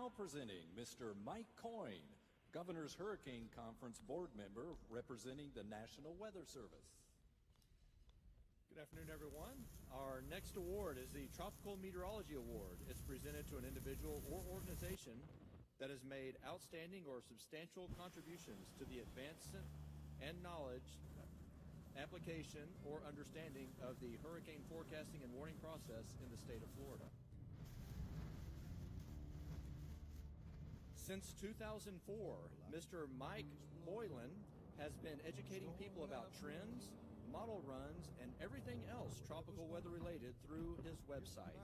Now presenting Mr. Mike Coyne, Governor's Hurricane Conference Board member representing the National Weather Service. Good afternoon, everyone. Our next award is the Tropical Meteorology Award. It's presented to an individual or organization that has made outstanding or substantial contributions to the advancement and knowledge, application, or understanding of the hurricane forecasting and warning process in the state of Florida. Since 2004, Mr. Mike Boylan has been educating people about trends, model runs, and everything else tropical weather related through his website.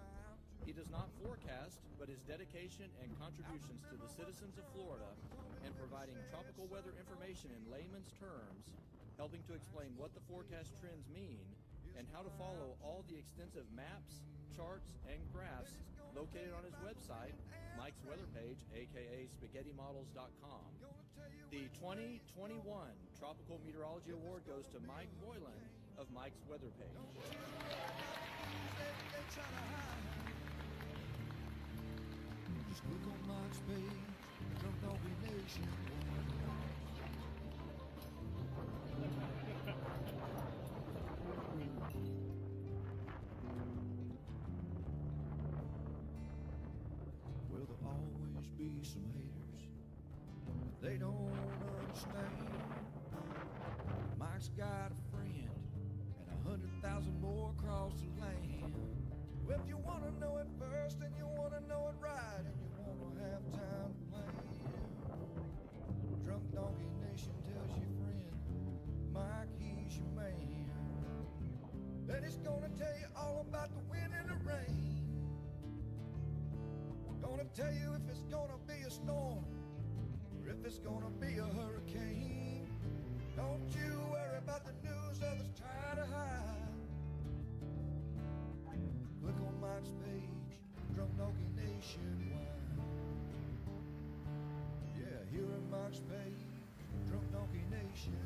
He does not forecast, but his dedication and contributions to the citizens of Florida and providing tropical weather information in layman's terms, helping to explain what the forecast trends mean and how to follow all the extensive maps, charts, and graphs located on his website, Mike's weather page, aka spaghettimodels.com. The 2021 Tropical Meteorology Award goes to Mike Boylan of Mike's weather page. Just click on Mike's page, Drunk Donkey Nation. Well, there'll always be some haters. They don't understand. Mike's got a friend and 100,000 more across the land. Well, if you want to know it first and you want to know it right and you want to have time to plan, Drunk Donkey Nation tells your friend, Mike, he's your man. And he's gonna tell you all about the wind and the rain. Gonna tell you if it's gonna be a storm or if it's gonna be a hurricane. Don't you worry about the news others try to hide. Click on Mike's page, Drunk Donkey Nationwide. Yeah, here on Mike's page, Drunk Donkey Nationwide.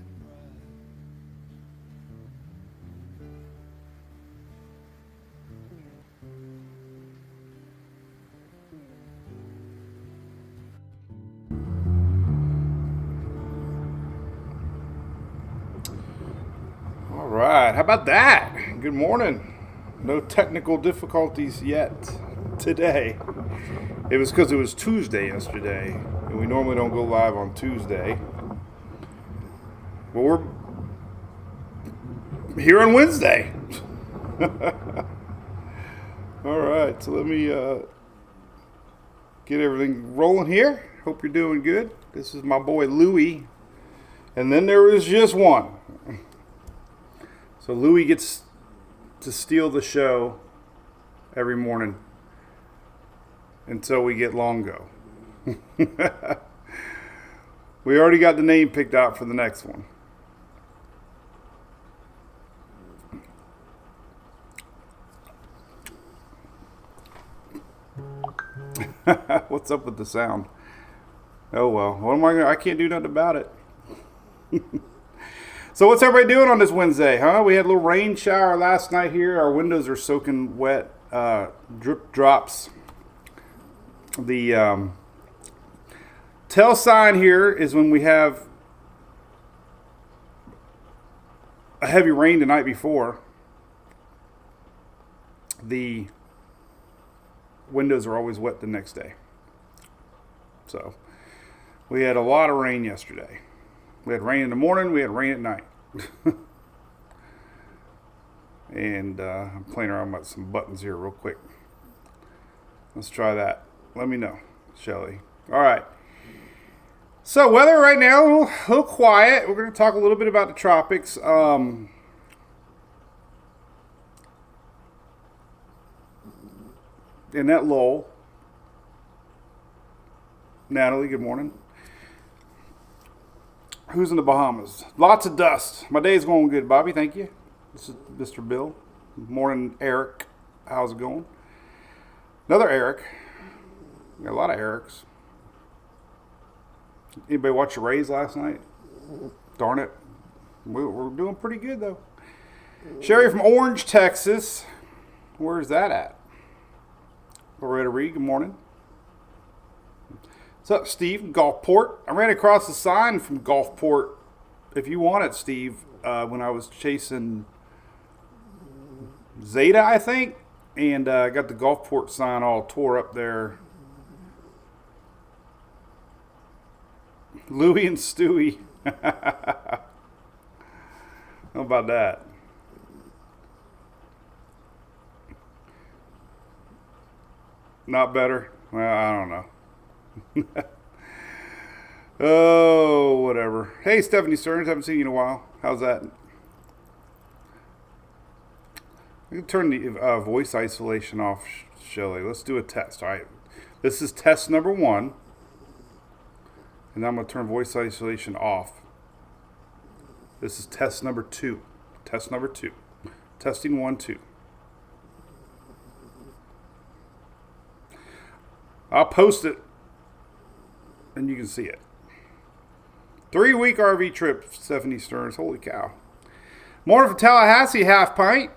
All right, how about that? Good morning. No technical difficulties yet today. It was because it was Tuesday yesterday, and we normally don't go live on Tuesday. Well, we're here on Wednesday. All right, so let me get everything rolling here. Hope you're doing good. This is my boy Louie, and then there was just one. So Louie gets to steal the show every morning until we get Longo. We already got the name picked out for the next one. What's up with the sound? Oh well, what am I gonna? I can't do nothing about it. So what's everybody doing on this Wednesday, huh? We had a little rain shower last night here. Our windows are soaking wet. Drip drops. The tell sign here is when we have a heavy rain the night before. The windows are always wet the next day. So we had a lot of rain yesterday. We had rain in the morning, we had rain at night. And I'm playing around with some buttons here real quick. Let's try that. Let me know, Shelly. All right. So weather right now, a little quiet. We're going to talk a little bit about the tropics. In that lull. Natalie, good morning. Who's in the Bahamas? Lots of dust. My day's going good, Bobby. Thank you. This is Mr. Bill. Morning, Eric. How's it going? Another Eric. We got a lot of Erics. Anybody watch the Rays last night? Darn it. We're doing pretty good, though. Sherry from Orange, Texas. Where's that at? Loretta Reed, good morning. What's up, Steve? Gulfport. I ran across a sign from Gulfport. If you want it, Steve, when I was chasing Zeta, I think, and I got the Gulfport sign all tore up there. Louie and Stewie. How about that? Not better? Well, I don't know. Oh, whatever. Hey, Stephanie Stearns. Haven't seen you in a while. How's that? We can turn the voice isolation off, Shelly. Let's do a test. All right. This is test number 1. And I'm going to turn voice isolation off. This is test number 2. Test number 2. Testing 1, 2. I'll post it, and you can see it. 3-week RV trip, Stephanie Stearns. Holy cow. Morning from Tallahassee, half pint.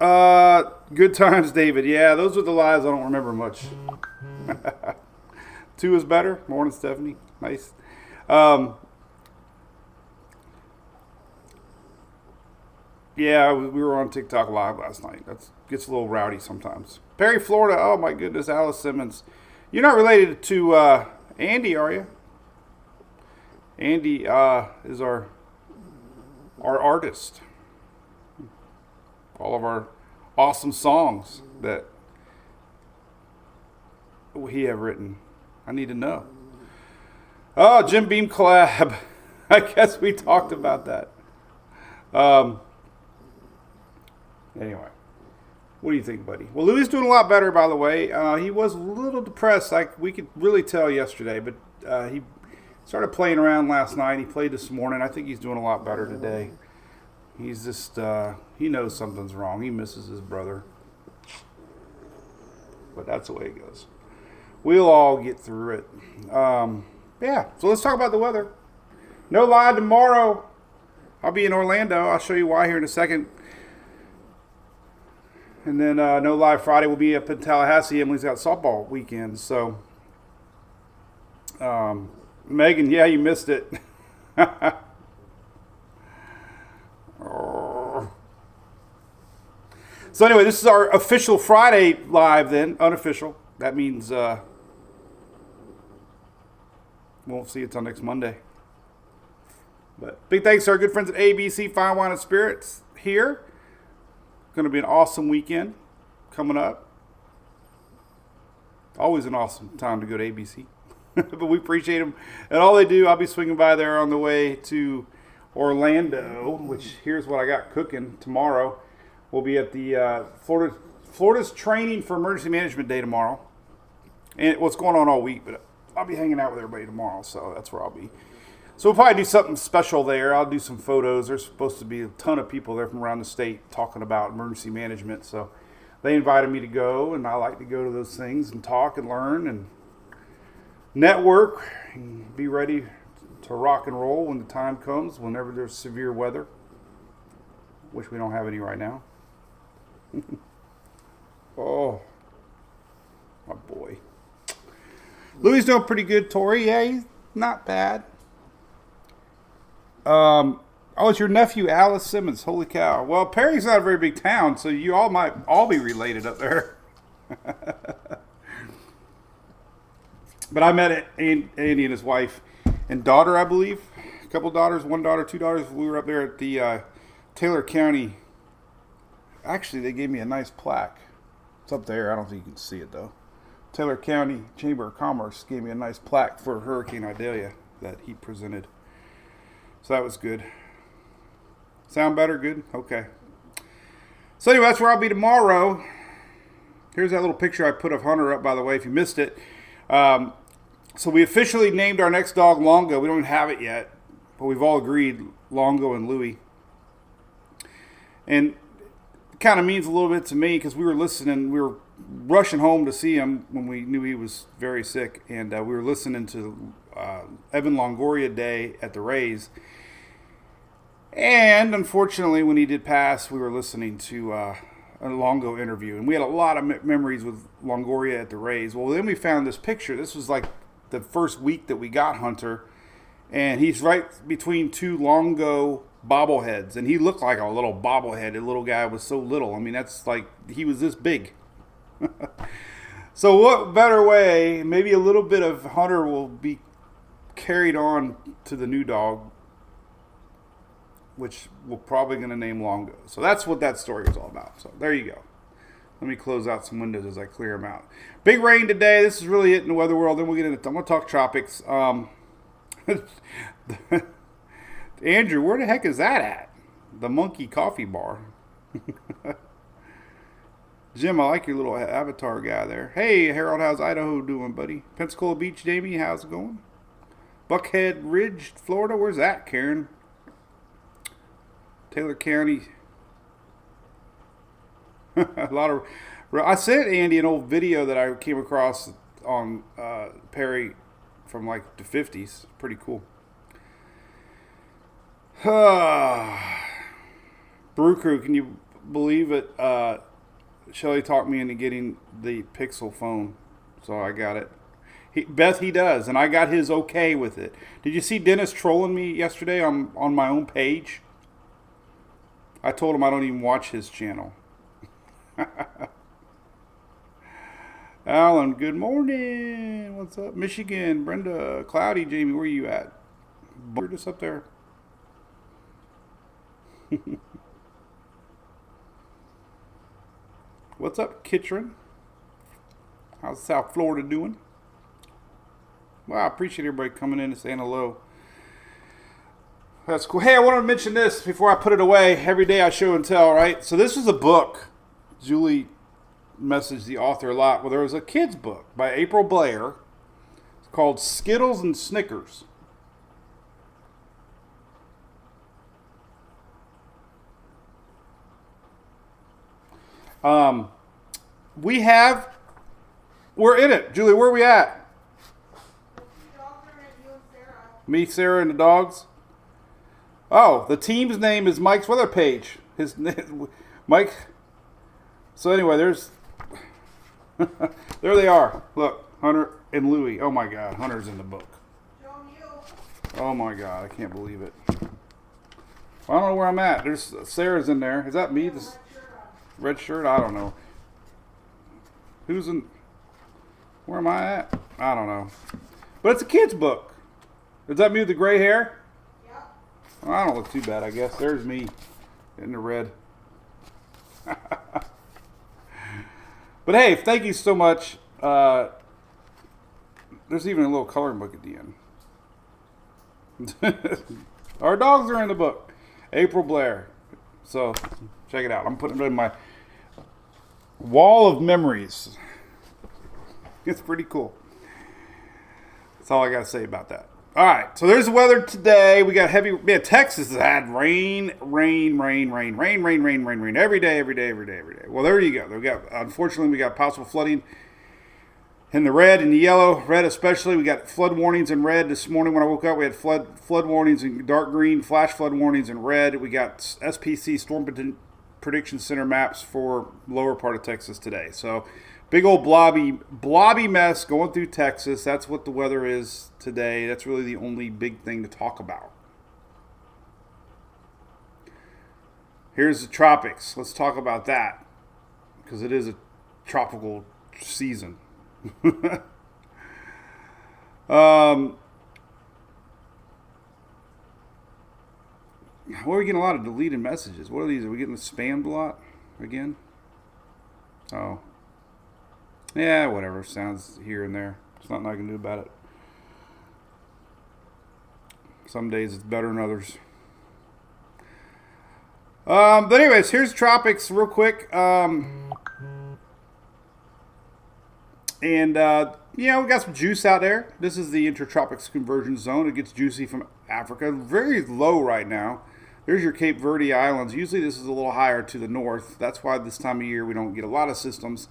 Good times, David. Yeah, those are the lives I don't remember much. 2 is better. Morning, Stephanie. Nice. Yeah, we were on TikTok Live last night. That gets a little rowdy sometimes. Perry, Florida. Oh, my goodness. Alice Simmons. You're not related to Andy, are you? Andy is our artist. All of our awesome songs that we have written. I need to know. Oh, Jim Beam collab. I guess we talked about that. Anyway, what do you think, buddy? Well, Louie's doing a lot better, by the way. He was a little depressed, like we could really tell yesterday, but he started playing around last night. He played this morning. I think he's doing a lot better today. He's just, he knows something's wrong. He misses his brother. But that's the way it goes. We'll all get through it. Yeah, so let's talk about the weather. No lie, tomorrow I'll be in Orlando. I'll show you why here in a second. And then no lie, Friday we'll be up in Tallahassee. Emily's got softball weekend. So, Megan, yeah, you missed it. So anyway, this is our official Friday live then. Unofficial. That means won't see it till next Monday. But big thanks to our good friends at ABC Fine Wine and Spirits here. Going to be an awesome weekend coming up. Always an awesome time to go to ABC. But we appreciate them and all they do. I'll be swinging by there on the way to Orlando, which here's what I got cooking tomorrow. We'll be at the Florida's Training for Emergency Management Day tomorrow. And what's going on all week, but I'll be hanging out with everybody tomorrow, so that's where I'll be. So we'll probably do something special there. I'll do some photos. There's supposed to be a ton of people there from around the state talking about emergency management. So they invited me to go, and I like to go to those things and talk and learn and network and be ready to rock and roll when the time comes, whenever there's severe weather, which we don't have any right now. Oh, my boy. Louie's doing pretty good, Tori. Yeah, he's not bad. Oh, it's your nephew, Alice Simmons. Holy cow. Well, Perry's not a very big town, so you all might all be related up there. But I met Andy and his wife and daughter, I believe. A couple daughters, 1 daughter, 2 daughters. We were up there at the Taylor County. Actually, they gave me a nice plaque. It's up there. I don't think you can see it, though. Taylor County Chamber of Commerce gave me a nice plaque for Hurricane Idalia that he presented. So that was good. Sound better? Good? Okay. So anyway, that's where I'll be tomorrow. Here's that little picture I put of Hunter up, by the way, if you missed it. So we officially named our next dog Longo. We don't even have it yet, but we've all agreed, Longo and Louie. And it kind of means a little bit to me because we were listening. We were rushing home to see him when we knew he was very sick. And we were listening to Evan Longoria Day at the Rays. And unfortunately, when he did pass, we were listening to a Longo interview. And we had a lot of memories with Longoria at the Rays. Well, then we found this picture. This was like the first week that we got Hunter, and he's right between two Longo bobbleheads, and he looked like a little bobblehead. The little guy was so little. I mean, that's like he was this big. So what better way? Maybe a little bit of Hunter will be carried on to the new dog, which we're probably going to name Longo. So that's what that story is all about. So there you go. Let me close out some windows as I clear them out. Big rain today. This is really it in the weather world. Then we'll get into. I'm going to talk tropics. Andrew, where the heck is that at? The Monkey Coffee Bar. Jim, I like your little avatar guy there. Hey, Harold, how's Idaho doing, buddy? Pensacola Beach, Jamie, how's it going? Buckhead Ridge, Florida, where's that, Karen? Taylor County. A lot of. I sent Andy an old video that I came across on Perry from like the 50s. Pretty cool. Brew Crew, can you believe it? Shelly talked me into getting the Pixel phone, so I got it. Beth, he does, and I got his okay with it. Did you see Dennis trolling me yesterday on my own page? I told him I don't even watch his channel. Alan, good morning. What's up? Michigan, Brenda, Cloudy, Jamie, where are you at? You're just up there. What's up, Kitron? How's South Florida doing? Well, I appreciate everybody coming in and saying hello. That's cool. Hey, I wanted to mention this before I put it away. Every day I show and tell, right? So this is a book. Julie messaged the author a lot. Well, there was a kid's book by April Blair. It's called Skittles and Snickers. We're in it. Julie, where are we at? Me, Sarah, and the dogs. Oh, the team's name is Mike's weather page. His name, Mike. So anyway, there's, there they are. Look, Hunter and Louie. Oh my God, Hunter's in the book. Oh my God, I can't believe it. I don't know where I'm at. There's Sarah's in there. Is that me? This red shirt? I don't know. Who's in? Where am I at? I don't know. But it's a kid's book. Is that me with the gray hair? Yep. Well, I don't look too bad, I guess. There's me in the red. But hey, thank you so much. There's even a little coloring book at the end. Our dogs are in the book. April Blair. So check it out. I'm putting it in my wall of memories. It's pretty cool. That's all I got to say about that. All right, so there's the weather today. We got heavy. Yeah, Texas has had rain every day. Well, there you go. Unfortunately, we got possible flooding in the red and the yellow. Red especially. We got flood warnings in red this morning. When I woke up, we had flood warnings in dark green, flash flood warnings in red. We got SPC Storm Prediction Center maps for lower part of Texas today. So big old blobby mess going through Texas. That's what the weather is today. That's really the only big thing to talk about. Here's the tropics. Let's talk about that because it is a tropical season. We're getting a lot of deleted messages. What are these? Are we getting spammed a lot again? Oh. Yeah, whatever. Sounds here and there. There's nothing I can do about it. Some days it's better than others. But anyways, here's tropics real quick. We got some juice out there. This is the intertropics conversion zone. It gets juicy from Africa. Very low right now. There's your Cape Verde Islands. Usually this is a little higher to the north. That's why this time of year we don't get a lot of systems.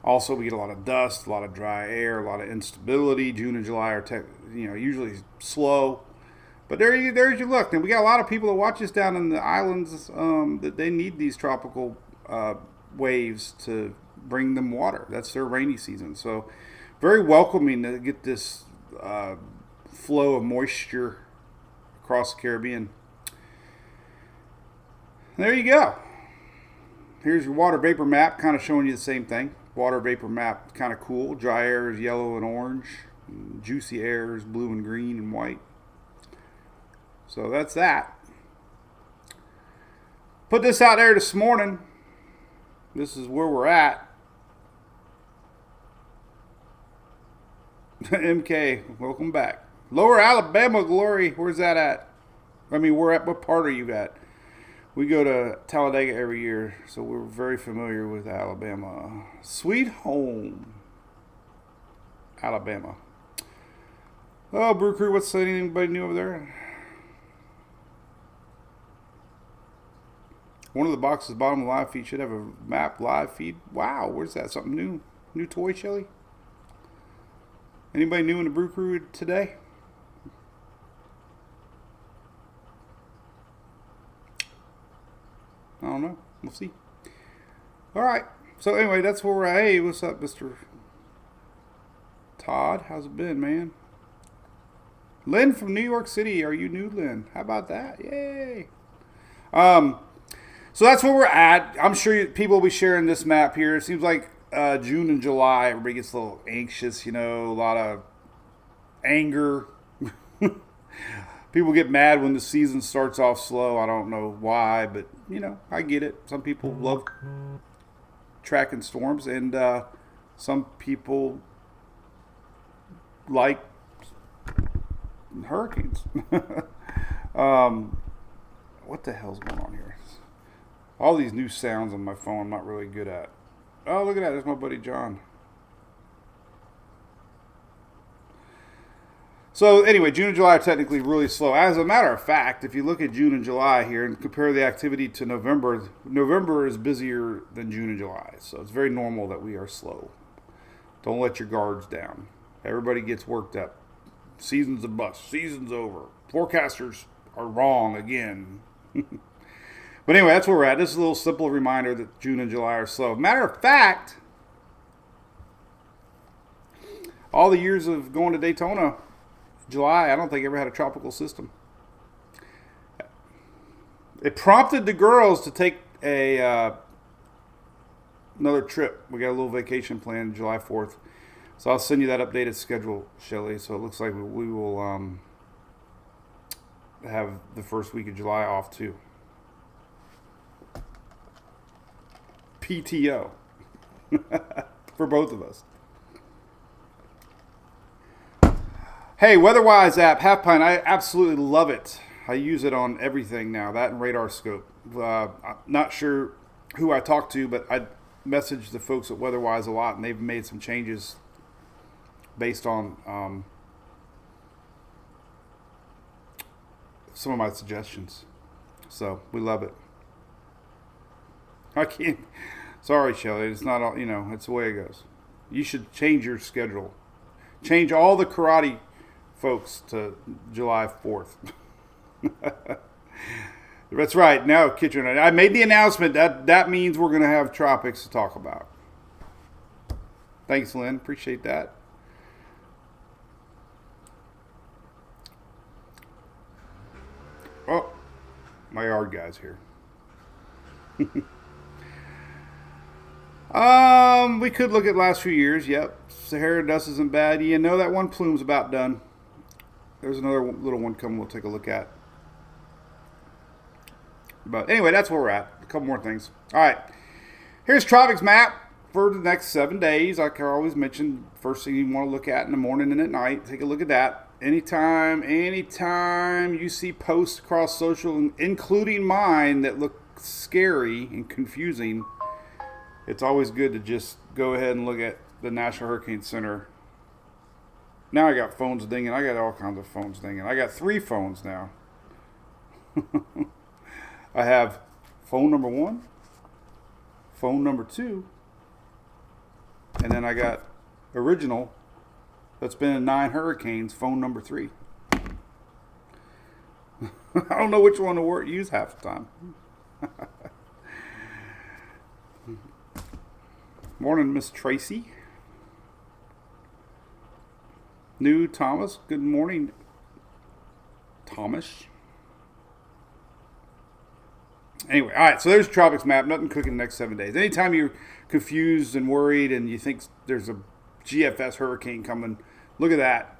Also, we get a lot of dust, a lot of dry air, a lot of instability. June and July are usually slow. But there's your look. And we got a lot of people that watch us down in the islands that they need these tropical waves to bring them water. That's their rainy season. So very welcoming to get this flow of moisture across the Caribbean. There you go. Here's your water vapor map, kind of showing you the same thing. Water vapor map, kind of cool. Dry air is yellow and orange. Juicy air is blue and green and white. So that's that. Put this out there this morning. This is where we're at. MK, welcome back. Lower Alabama glory, where's that at? I mean, what part are you at? We go to Talladega every year, so we're very familiar with Alabama. Sweet home, Alabama. Oh, Brew Crew, what's anybody new over there? One of the boxes, bottom of the live feed, should have a map live feed. Wow, where's that? Something new? New toy, Shelly? Anybody new in the Brew Crew today? I don't know. We'll see. All right. So anyway, that's where we're at. Hey, what's up, Mr. Todd? How's it been, man? Lynn from New York City. Are you new, Lynn? How about that? Yay. So that's where we're at. I'm sure people will be sharing this map here. It seems like June and July, everybody gets a little anxious, a lot of anger. People get mad when the season starts off slow. I don't know why, but, I get it. Some people love tracking storms, and some people like hurricanes. What the hell's going on here? All these new sounds on my phone I'm not really good at. Oh, look at that. There's my buddy John. So anyway, June and July are technically really slow. As a matter of fact, if you look at June and July here and compare the activity to November, November is busier than June and July. So it's very normal that we are slow. Don't let your guards down. Everybody gets worked up. Season's a bust. Season's over. Forecasters are wrong again. But anyway, that's where we're at. This is a little simple reminder that June and July are slow. Matter of fact, all the years of going to Daytona, July, I don't think I ever had a tropical system. It prompted the girls to take another trip. We got a little vacation planned July 4th. So I'll send you that updated schedule, Shelly. So it looks like we will have the first week of July off too. PTO for both of us. Hey, WeatherWise app, Half Pint, I absolutely love it. I use it on everything now, that and Radar Scope. I'm not sure who I talked to, but I messaged the folks at WeatherWise a lot, and they've made some changes based on some of my suggestions. So, we love it. I can't. Sorry, Shelly. It's not all, it's the way it goes. You should change your schedule. Change all the karate folks to July 4th. That's right. Now, Kitchen, I made the announcement that means we're going to have tropics to talk about. Thanks, Lynn. Appreciate that. Oh, my yard guy's here. We could look at last few years. Yep, Sahara dust isn't bad. That one plume's about done. There's another little one coming we'll take a look at. But anyway, that's where we're at. A couple more things. All right, here's tropics map for the next 7 days. Like I always mention, first thing you want to look at in the morning and at night. Take a look at that. Anytime you see posts across social, including mine, that look scary and confusing, it's always good to just go ahead and look at the National Hurricane Center. Now I got phones dinging. I got all kinds of phones dinging. I got 3 phones now. I have phone number 1, phone number 2, and then I got original that's been in 9 hurricanes, phone number 3. I don't know which one to use half the time. Morning, Miss Tracy. New Thomas. Good morning, Thomas. Anyway, all right, so there's the tropics map. Nothing cooking the next 7 days. Anytime you're confused and worried and you think there's a GFS hurricane coming, look at that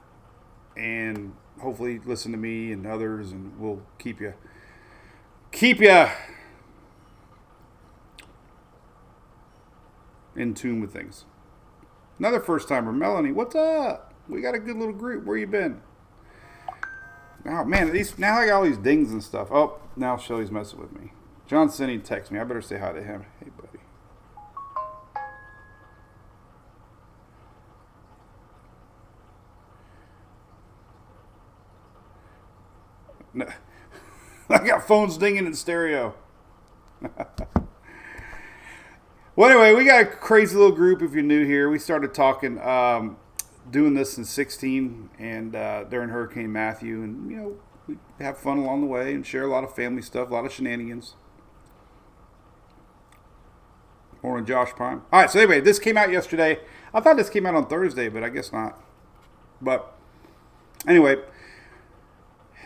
and hopefully listen to me and others, and we'll keep you in tune with things. Another first timer, Melanie. What's up? We got a good little group. Where you been? Oh man, now I got all these dings and stuff. Oh, now Shelly's messing with me. John Sinney texts me. I better say hi to him. Hey, buddy. No. I got phones dinging in stereo. Well, anyway, we got a crazy little group. If you're new here, we started talking, doing this in 16 and during Hurricane Matthew, and we have fun along the way and share a lot of family stuff, a lot of shenanigans. Morning, Josh Prime. All right, so anyway, this came out yesterday. I thought this came out on Thursday, but I guess not. But anyway,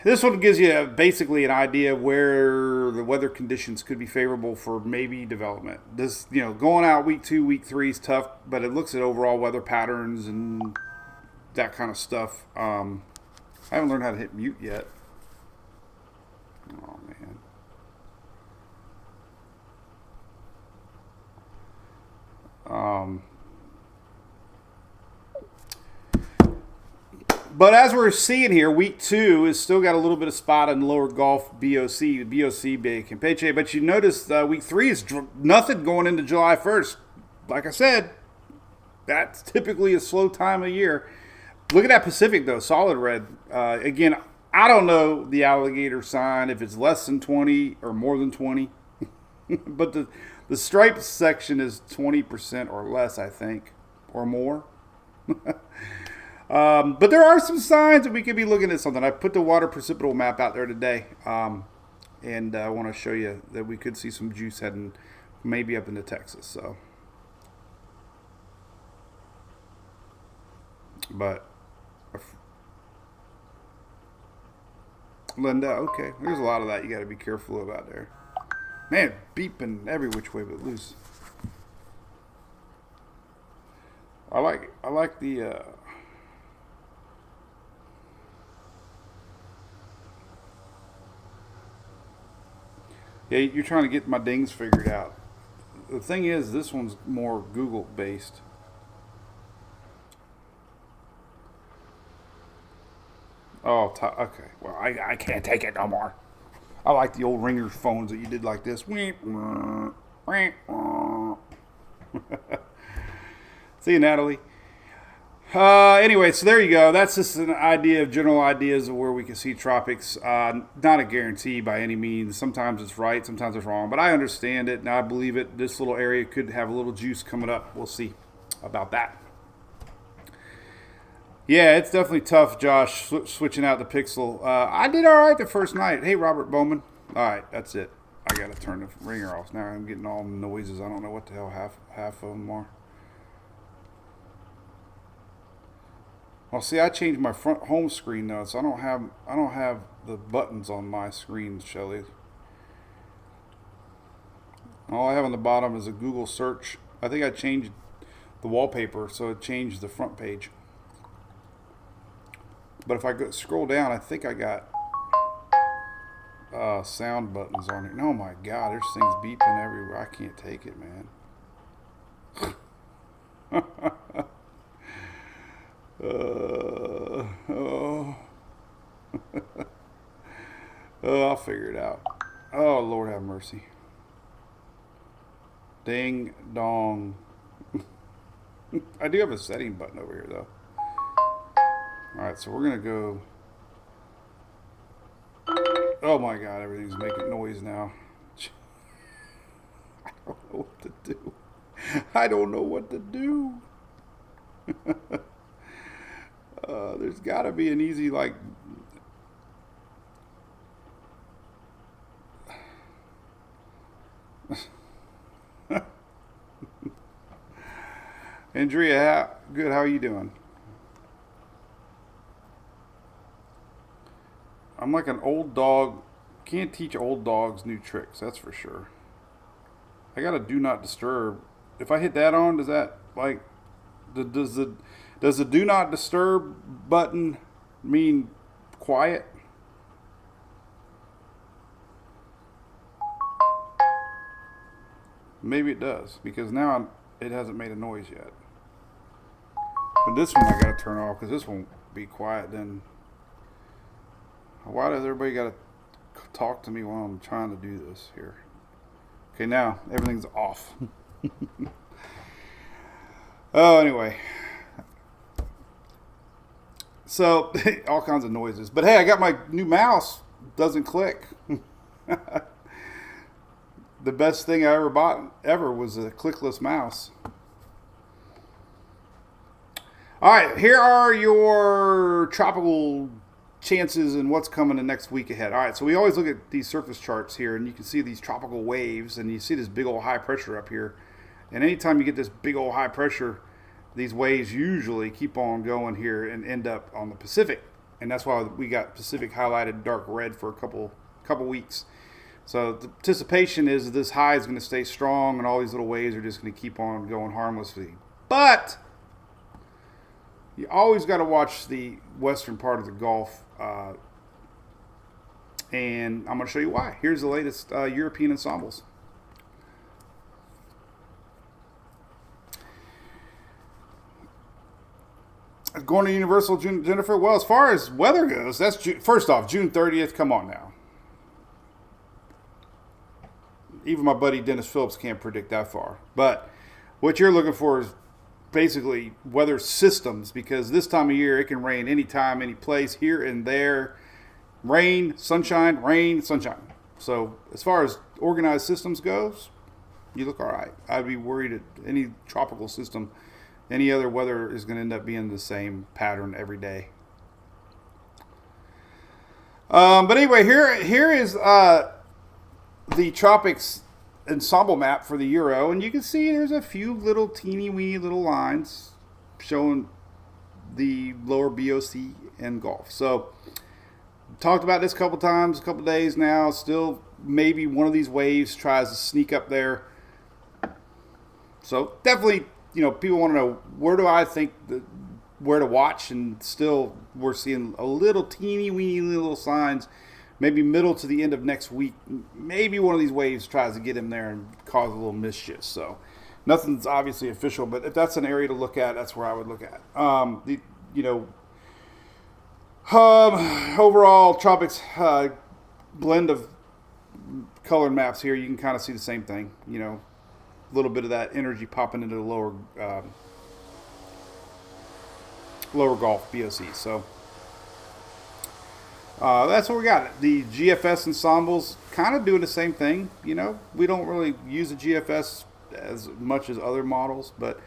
this one gives you basically an idea of where the weather conditions could be favorable for maybe development. This, going out week 2, week 3 is tough, but it looks at overall weather patterns and that kind of stuff. I haven't learned how to hit mute yet. Oh, man. But as we're seeing here, week 2 is still got a little bit of spot in lower Gulf BOC, Bay Campeche. But you notice week 3 is nothing going into July 1st. Like I said, that's typically a slow time of year. Look at that Pacific, though, solid red. Again, I don't know the alligator sign, if it's less than 20 or more than 20. But the striped section is 20% or less, I think, or more. But there are some signs that we could be looking at something. I put the water precipitable map out there today, and I want to show you that we could see some juice heading maybe up into Texas. So, but Linda, okay, there's a lot of that you got to be careful about there. Man, beeping every which way but loose. I like the. Yeah, you're trying to get my dings figured out. The thing is, this one's more Google based. Oh, okay. Well, I can't take it no more. I like the old ringer phones that you did like this. See you, Natalie. Anyway, so there you go. That's just an idea of general ideas of where we can see tropics. Not a guarantee by any means. Sometimes it's right, sometimes it's wrong. But I understand it, and I believe it. This little area could have a little juice coming up. We'll see about that. Yeah, it's definitely tough, Josh, switching out the Pixel. I did all right the first night. Hey, Robert Bowman. All right, that's it. I got to turn the ringer off. Now I'm getting all the noises. I don't know what the hell half of them are. Well, see, I changed my front home screen though, so I don't have the buttons on my screen, Shelly. All I have on the bottom is a Google search. I think I changed the wallpaper, so it changed the front page. But if I scroll down, I think I got sound buttons on it. Oh my God, there's things beeping everywhere. I can't take it, man. Oh, I'll figure it out. Oh, Lord have mercy. Ding dong. I do have a setting button over here, though. Alright, so we're going to go. Oh my God, everything's making noise now. I don't know what to do. I don't know what to do. There's got to be an easy, like. Andrea, good. How are you doing? I'm like an old dog. Can't teach old dogs new tricks, that's for sure. I got a do not disturb. If I hit that on, does that, like, does the do not disturb button mean quiet? Maybe it does, because now it hasn't made a noise yet. But this one I gotta turn off, because this won't be quiet then. Why does everybody gotta talk to me while I'm trying to do this here? Okay, now everything's off. Oh, anyway. So, all kinds of noises. But hey, I got my new mouse. Doesn't click. The best thing I ever bought was a clickless mouse. All right, here are your tropical chances and what's coming the next week ahead. All right, so we always look at these surface charts here, and you can see these tropical waves, and you see this big old high pressure up here. And anytime you get this big old high pressure, these waves usually keep on going here and end up on the Pacific. And that's why we got Pacific highlighted dark red for a couple weeks. So the anticipation is that this high is going to stay strong, and all these little waves are just going to keep on going harmlessly. But you always got to watch the western part of the Gulf, and I'm going to show you why. Here's the latest European ensembles. Going to Universal, Jennifer? Well, as far as weather goes, that's first off, June 30th. Come on now. Even my buddy Dennis Phillips can't predict that far. But what you're looking for is basically weather systems, because this time of year it can rain anytime, any place, here and there. Rain, sunshine, rain, sunshine. So as far as organized systems goes, you look all right. I'd be worried that any tropical system, any other weather is going to end up being the same pattern every day. But anyway, here is the tropics ensemble map for the Euro, and you can see there's a few little teeny weeny little lines showing the lower BOC and Gulf. So talked about this a couple times, a couple days now. Still, maybe one of these waves tries to sneak up there. So definitely, people want to know, where do I think where to watch, and still we're seeing a little teeny weeny little signs. Maybe middle to the end of next week, maybe one of these waves tries to get him there and cause a little mischief. So nothing's obviously official, but if that's an area to look at, that's where I would look at. Overall tropics blend of colored maps here. You can kind of see the same thing. A little bit of that energy popping into the lower Gulf BOC. So. That's what we got. The GFS ensembles kind of doing the same thing. We don't really use the GFS as much as other models, but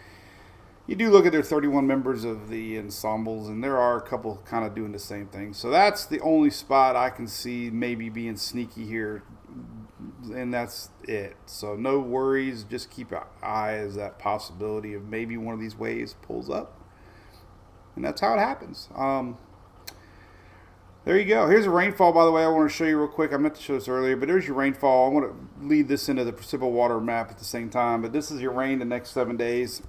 you do look at their 31 members of the ensembles, and there are a couple kind of doing the same thing. So that's the only spot I can see maybe being sneaky here, and that's it. So no worries. Just keep an eye as that possibility of maybe one of these waves pulls up, and that's how it happens. There you go. Here's a rainfall, by the way, I want to show you real quick. I meant to show this earlier, but there's your rainfall. I want to lead this into the precipitable water map at the same time, but this is your rain the next 7 days.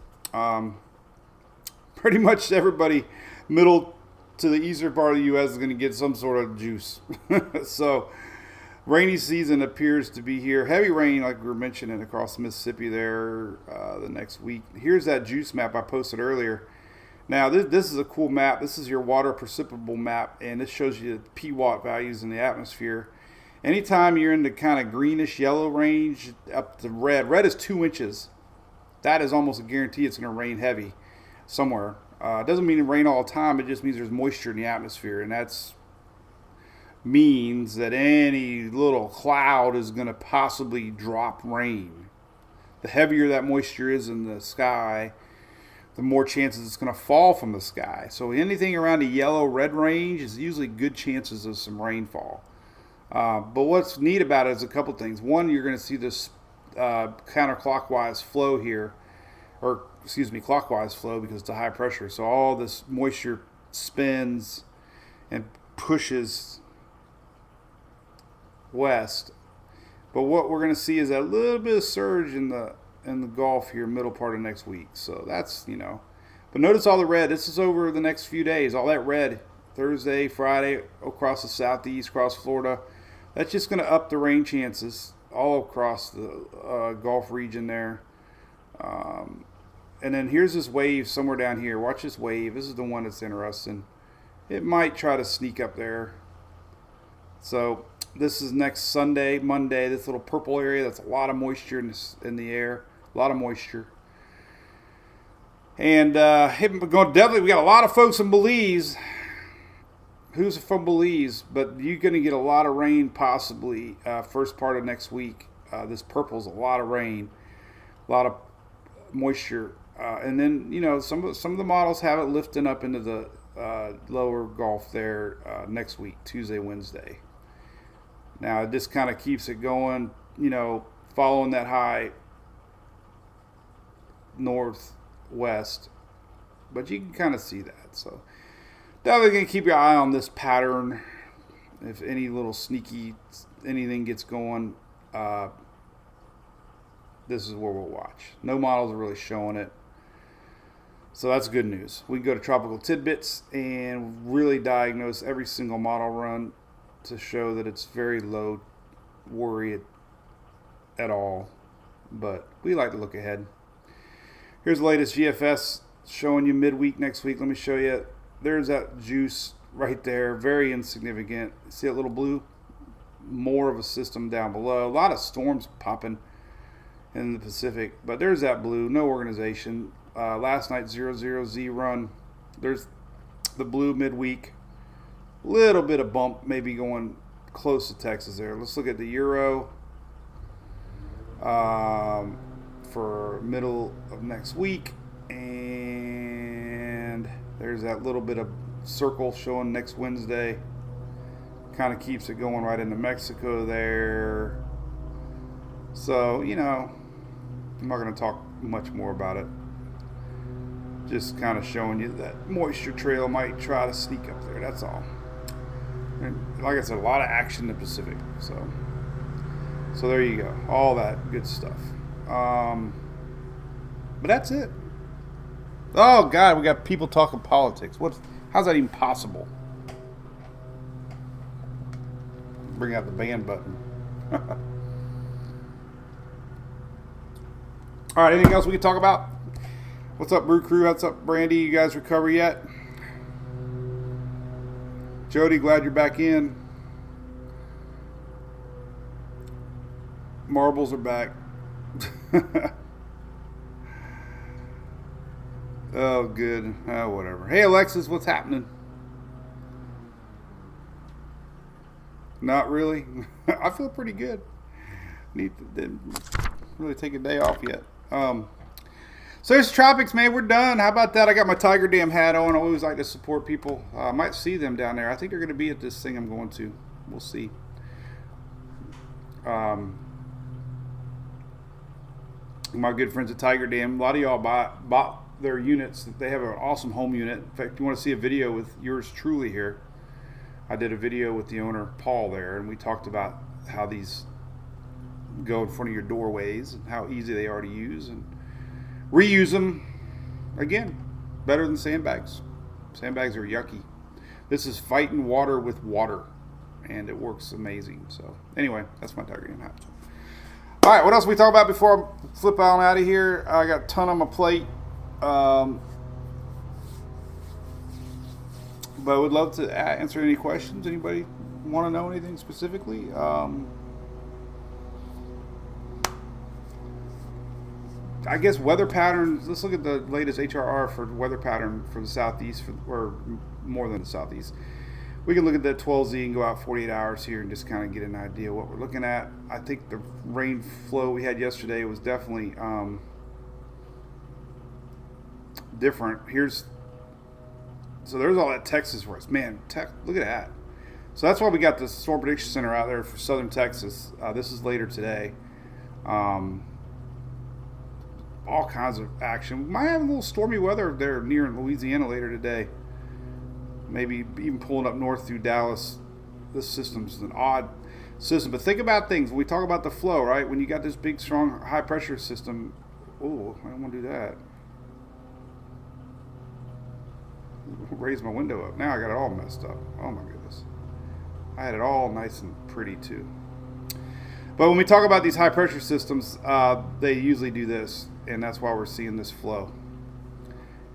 Pretty much everybody middle to the eastern part of the U.S. is going to get some sort of juice. So rainy season appears to be here. Heavy rain, like we were mentioning, across the Mississippi there the next week. Here's that juice map I posted earlier. Now, this is a cool map. This is your water precipitable map, and this shows you the P-watt values in the atmosphere. Anytime you're in the kind of greenish yellow range up to red. Red is 2 inches. That is almost a guarantee it's going to rain heavy somewhere. It doesn't mean it rain all the time. It just means there's moisture in the atmosphere, and that means that any little cloud is going to possibly drop rain. The heavier that moisture is in the sky, the more chances it's going to fall from the sky. So anything around the yellow-red range is usually good chances of some rainfall. But what's neat about it is a couple things. One, you're going to see this counterclockwise flow here, clockwise flow, because it's a high pressure. So all this moisture spins and pushes west. But what we're going to see is a little bit of surge in the Gulf here, middle part of next week. So that's, But notice all the red. This is over the next few days. All that red, Thursday, Friday, across the southeast, across Florida. That's just going to up the rain chances all across the Gulf region there. And then here's this wave somewhere down here. Watch this wave. This is the one that's interesting. It might try to sneak up there. So this is next Sunday, Monday. This little purple area, that's a lot of moisture in the air. A lot of moisture. And definitely, we got a lot of folks in Belize. Who's from Belize? But you're going to get a lot of rain possibly first part of next week. This purple's a lot of rain, a lot of moisture. And then, some of the models have it lifting up into the lower Gulf there next week, Tuesday, Wednesday. Now, it just kind of keeps it going, following that high northwest. But you can kind of see that. So, definitely going to keep your eye on this pattern. If any little sneaky anything gets going, this is where we'll watch. No models are really showing it. So that's good news. We can go to Tropical Tidbits and really diagnose every single model run to show that it's very low worry at all. But we like to look ahead. Here's the latest GFS showing you midweek next week. Let me show you. There's that juice right there. Very insignificant. See that little blue? More of a system down below. A lot of storms popping in the Pacific. But there's that blue. No organization. Last night 00Z run. There's the blue midweek. Little bit of bump maybe going close to Texas there. Let's look at the Euro for middle of next week. And there's that little bit of circle showing next Wednesday. Kind of keeps it going right into Mexico there. So, I'm not going to talk much more about it. Just kind of showing you that moisture trail might try to sneak up there. That's all. And like I said, a lot of action in the Pacific. So there you go. All that good stuff. But that's it. Oh, God, we got people talking politics. How's that even possible? Bring out the ban button. All right, anything else we can talk about? What's up, Brew Crew? What's up, Brandy? You guys recover yet? Jody, glad you're back in. Marbles are back. Oh, good. Oh, whatever. Hey, Alexis, what's happening? Not really. I feel pretty good. Didn't really take a day off yet. So there's tropics, man. We're done. How about that? I got my Tiger Dam hat on. I always like to support people. I might see them down there. I think they're going to be at this thing I'm going to. We'll see. My good friends at Tiger Dam. A lot of y'all bought their units. They have an awesome home unit. In fact, if you want to see a video with yours truly here, I did a video with the owner, Paul, there, and we talked about how these go in front of your doorways and how easy they are to use and reuse them. Again, better than sandbags. Sandbags are yucky. This is fighting water with water, and it works amazing. So anyway, that's my Tiger Dam hat. All right, what else we talk about before I flip on out of here? I got a ton on my plate. But I would love to answer any questions. Anybody want to know anything specifically? I guess weather patterns. Let's look at the latest HRR for weather pattern for the southeast, or more than the southeast. We can look at that 12Z and go out 48 hours here and just kind of get an idea of what we're looking at. I think the rain flow we had yesterday was definitely different. So there's all that Texas for us. Man, look at that. So that's why we got the Storm Prediction Center out there for southern Texas. This is later today. All kinds of action. We might have a little stormy weather there near in Louisiana later today. Maybe even pulling up north through Dallas. This system's an odd. system. But think about things. When we talk about the flow, right? When you got this big, strong, high pressure system. Oh, I don't want to do that. Raise my window up. Now I got it all messed up. Oh my goodness. I had it all nice and pretty too. But when we talk about these high pressure systems, they usually do this, and that's why we're seeing this flow.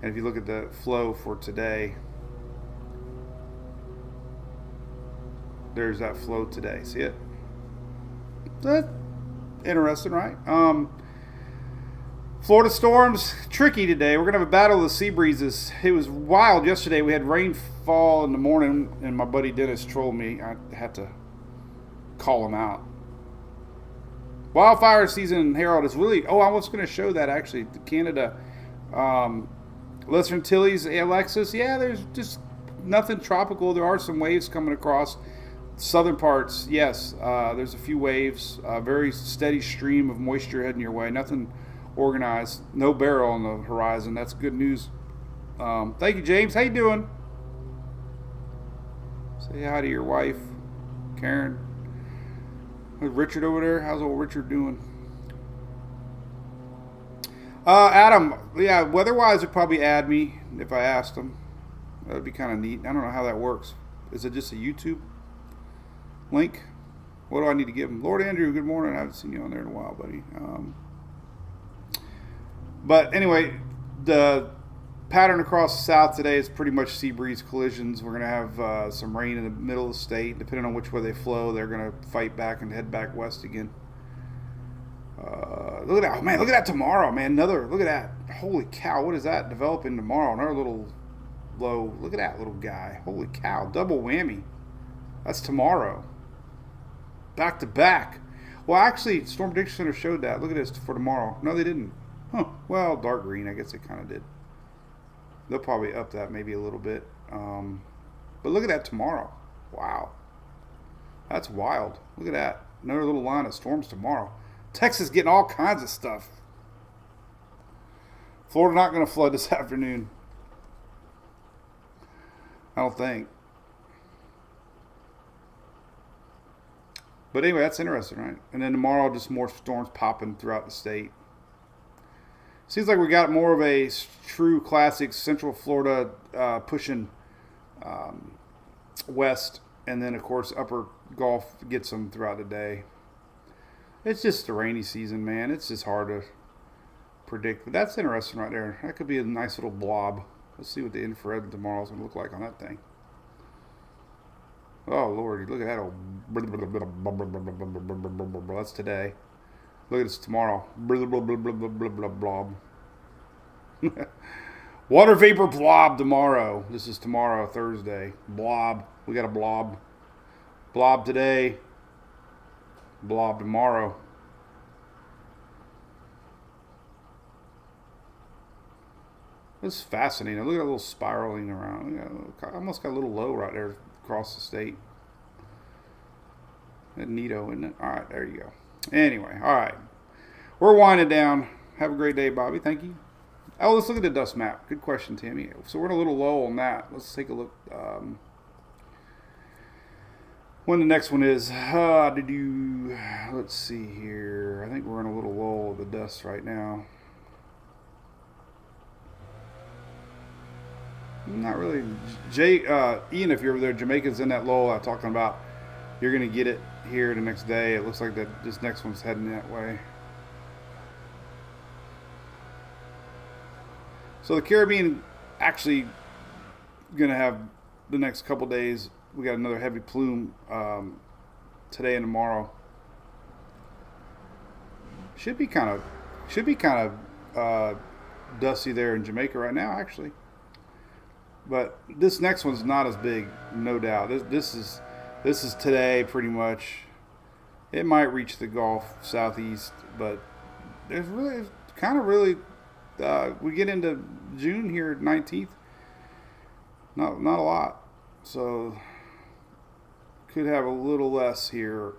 And if you look at the flow for today, there's that flow today. See it? That's interesting, right? Florida storms, tricky today. We're going to have a battle of the sea breezes. It was wild yesterday. We had rainfall in the morning, and my buddy Dennis trolled me. I had to call him out. Wildfire season, Harold, is really... Oh, I was going to show that, actually. Canada, Lesser Antilles, Alexis. Yeah, there's just nothing tropical. There are some waves coming across southern parts. Yes, there's a few waves. A very steady stream of moisture heading your way. Nothing organized. No barrel on the horizon. That's good news. Thank you, James. How you doing? Say hi to your wife, Karen. Richard over there. How's old Richard doing? Adam, yeah, weather-wise would probably add me if I asked him. That would be kind of neat. I don't know how that works. Is it just a YouTube link? What do I need to give him? Lord Andrew, good morning. I haven't seen you on there in a while, buddy. But anyway, the pattern across the south today is pretty much sea breeze collisions. We're going to have some rain in the middle of the state. Depending on which way they flow, they're going to fight back and head back west again. Look at that. Oh, man, look at that tomorrow, man. Look at that. Holy cow, what is that developing tomorrow? Another little low. Look at that little guy. Holy cow, double whammy. That's tomorrow. Back to back. Well, actually, Storm Prediction Center showed that. Look at this for tomorrow. No, they didn't. Huh. Well, dark green, I guess they kind of did. They'll probably up that maybe a little bit. But look at that tomorrow. Wow. That's wild. Look at that. Another little line of storms tomorrow. Texas getting all kinds of stuff. Florida not going to flood this afternoon. I don't think. But anyway, that's interesting, right? And then tomorrow, just more storms popping throughout the state. Seems like we got more of a true classic Central Florida pushing west. And then, of course, upper Gulf gets them throughout the day. It's just a rainy season, man. It's just hard to predict. But that's interesting right there. That could be a nice little blob. Let's see what the infrared tomorrow's going to look like on that thing. Oh, Lord. Look at that old... That's today. Look at this tomorrow. Blob. Water vapor blob tomorrow. This is tomorrow, Thursday. Blob. We got a blob. Blob today. Blob tomorrow. This is fascinating. Look at that little spiraling around. Almost got a little low right there across the state. That's neato, isn't it? All right, there you go. Anyway, all right. We're winding down. Have a great day, Bobby. Thank you. Oh, let's look at the dust map. Good question, Tammy. So we're in a little low on that. Let's take a look. When the next one is, let's see here. I think we're in a little lull of the dust right now. Not really. Ian, if you're over there, Jamaica's in that lull I'm talking about. You're going to get it here the next day. It looks like that this next one's heading that way. So the Caribbean actually going to have the next couple days. We got another heavy plume today and tomorrow. Should be kind of dusty there in Jamaica right now, actually. But this next one's not as big, no doubt. This is today pretty much. It might reach the Gulf southeast, but there's really we get into June here, 19th. Not a lot, so could have a little less here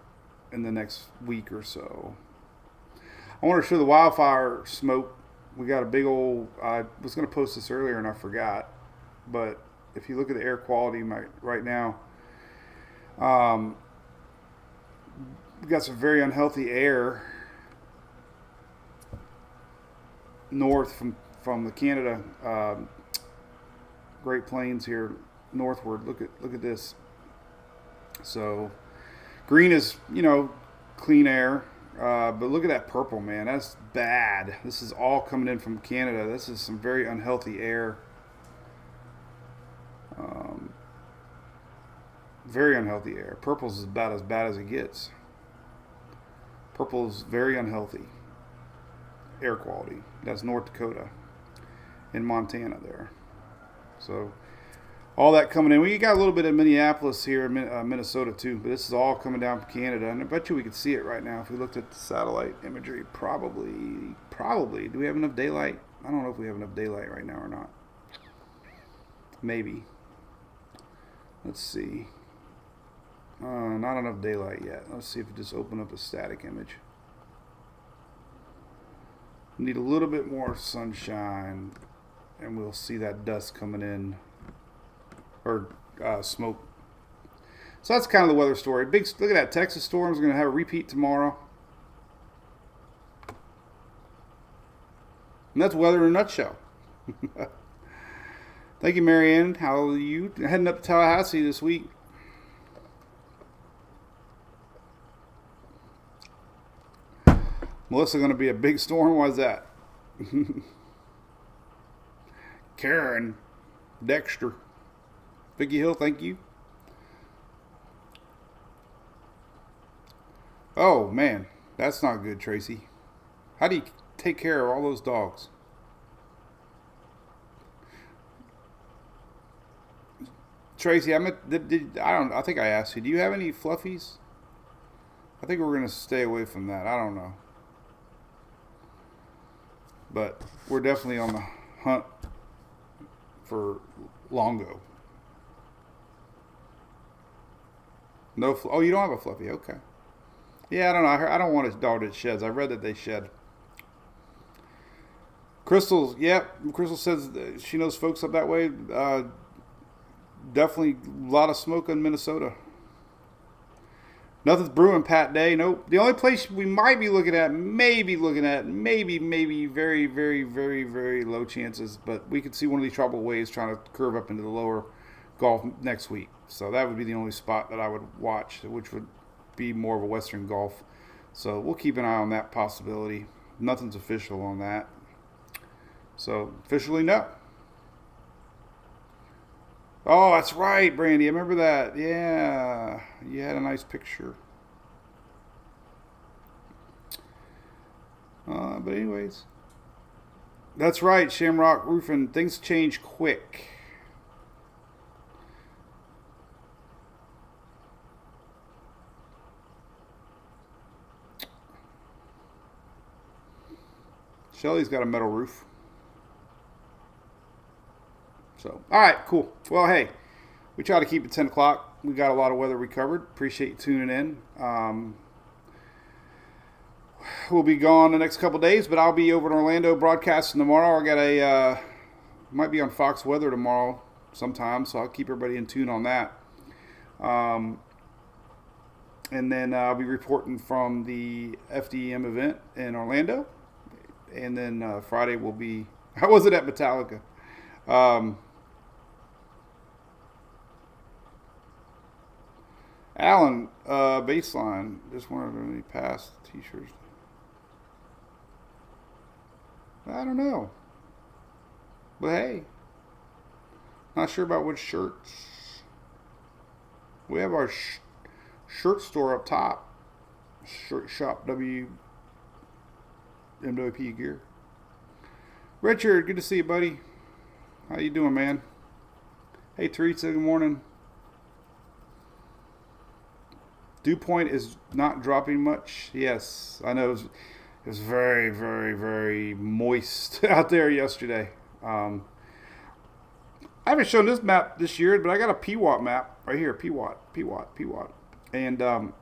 in the next week or so. I want to show the wildfire smoke. We got a big old. I was going to post this earlier and I forgot, but if you look at the air quality right now, we got some very unhealthy air north from the Canada Great Plains here northward. Look at this. So green is, clean air, but look at that purple, man. That's bad. This is all coming in from Canada. This is some very unhealthy air. Very unhealthy air. Purple's about as bad as it gets. Purple is very unhealthy air quality. That's North Dakota and Montana there. So all that coming in. We got a little bit of Minneapolis here in Minnesota too, but this is all coming down from Canada. And I bet you we could see it right now if we looked at the satellite imagery. Probably. Do we have enough daylight? I don't know if we have enough daylight right now or not. Maybe. Let's see. Not enough daylight yet. Let's see if we just open up a static image. Need a little bit more sunshine, and we'll see that dust coming in, or smoke. So that's kind of the weather story. Look at that. Texas storm's going to have a repeat tomorrow. And that's weather in a nutshell. Thank you, Marianne. How are you? Heading up to Tallahassee this week. Melissa going to be a big storm? Why's that? Karen Dexter. Vicky Hill, thank you. Oh, man. That's not good, Tracy. How do you take care of all those dogs? Tracy, I think I asked you, do you have any fluffies? I think we're going to stay away from that. I don't know. But we're definitely on the hunt for Longo. No, oh, you don't have a fluffy. Okay. Yeah, I don't know. I don't want a dog that sheds. I read that they shed. Crystal, yep. Crystal says she knows folks up that way. Definitely a lot of smoke in Minnesota. Nothing's brewing, Pat Day. Nope. The only place we might be looking at, maybe very, very, very, very low chances, but we could see one of these tropical waves trying to curve up into the lower Gulf next week. So that would be the only spot that I would watch, which would be more of a Western Gulf. So we'll keep an eye on that possibility. Nothing's official on that. So officially, no. Oh, that's right, Brandy. I remember that. Yeah. You had a nice picture. But anyways. That's right, Shamrock Roofing. Things change quick. Shelly's got a metal roof. So, all right, cool. Well, hey, we try to keep it 10 o'clock. We got a lot of weather recovered. Appreciate you tuning in. We'll be gone the next couple days, but I'll be over in Orlando broadcasting tomorrow. I got might be on Fox Weather tomorrow sometime, so I'll keep everybody in tune on that. And then I'll be reporting from the FDM event in Orlando. And then Friday will be, how was it at Metallica? Alan, baseline. Just wondering if any past t-shirts. I don't know. But hey, not sure about which shirts. We have our shirt store up top. Shirt shop MWP gear. Richard, good to see you, buddy. How you doing, man? Hey, Teresa, good morning. Dew point is not dropping much. Yes, I know it was very, very, very moist out there yesterday. I haven't shown this map this year, but I got a PWAT map right here. PWAT. And it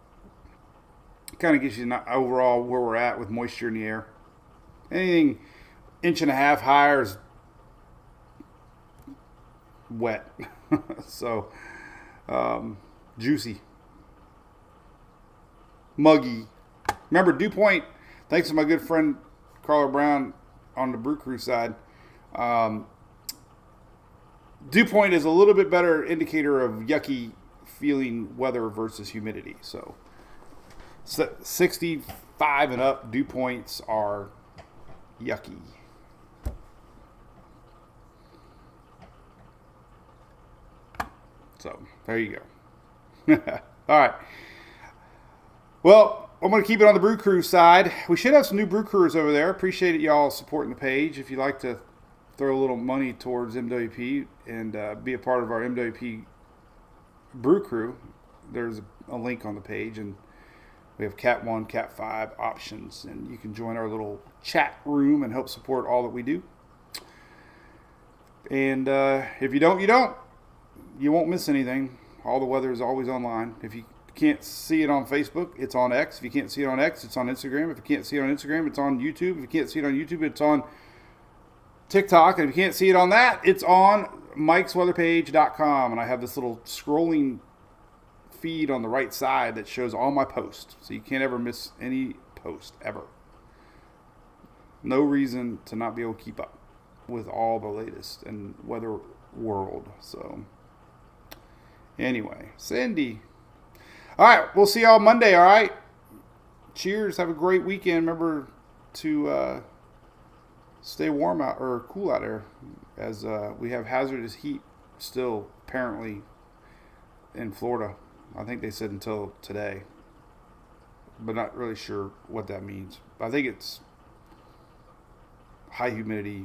kind of gives you an overall where we're at with moisture in the air. Anything inch and a half higher is wet. So, juicy. muggy. Remember, dew point, thanks to my good friend Carla Brown on the Brew Crew side, dew point is a little bit better indicator of yucky feeling weather versus humidity. So 65 and up dew points are yucky. So there you go. All right. Well, I'm going to keep it on the Brew Crew side. We should have some new Brew Crewers over there. Appreciate it, y'all supporting the page. If you'd like to throw a little money towards MWP and be a part of our MWP Brew Crew, there's a link on the page, and we have Cat 1, Cat 5 options, and you can join our little chat room and help support all that we do. And if you don't, you don't. You won't miss anything. All the weather is always online. If you can't see it on Facebook, it's on X. If you can't see it on X, it's on Instagram. If you can't see it on Instagram, it's on YouTube. If you can't see it on YouTube, it's on TikTok. And if you can't see it on that, it's on mikesweatherpage.com. And I have this little scrolling feed on the right side that shows all my posts. So you can't ever miss any post, ever. No reason to not be able to keep up with all the latest in weather world. So anyway, Cindy. All right, we'll see y'all Monday, all right? Cheers. Have a great weekend. Remember to stay warm out or cool out there, as we have hazardous heat still apparently in Florida. I think they said until today, but not really sure what that means. I think it's high humidity